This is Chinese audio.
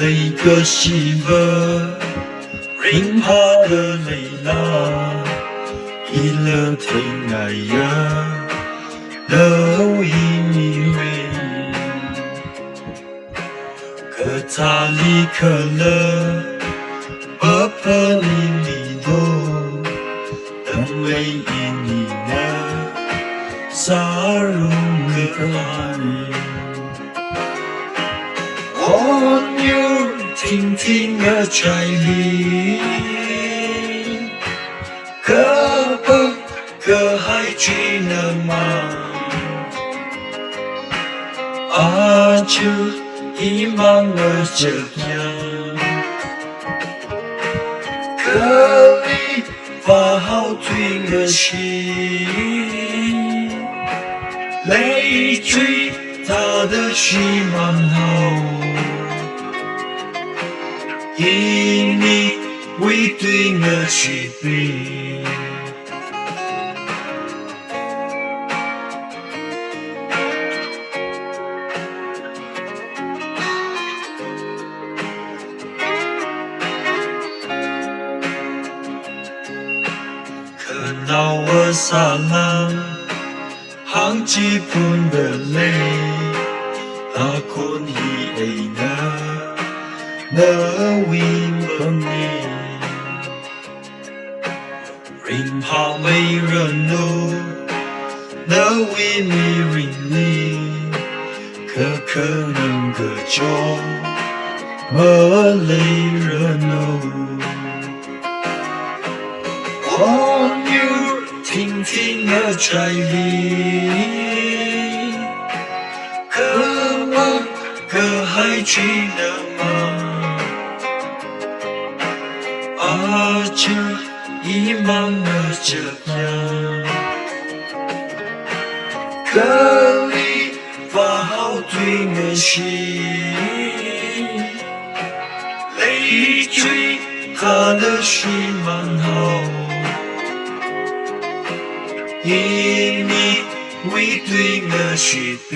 你個媳婦扔下的淚啦，一了天涯呀，都已迷人。可他離開了，不怕你離多，因為因你呢，殺入個愛。我妞聽聽個在裡，可不可還記得嗎？啊，就遺忘了這樣，可你把好對個心，淚水他的心蠻好。因你會對我許配，看到我灑了好幾盆的淚，啊困意呢那為了你，任怕沒人路，那為沒人你，可能個就沒淚人路。我妞聽聽我在裡，可不可還記得嗎？啊，這遺忘了這樣，可你把好對我心，淚水他的心蠻好，因你會對我許配。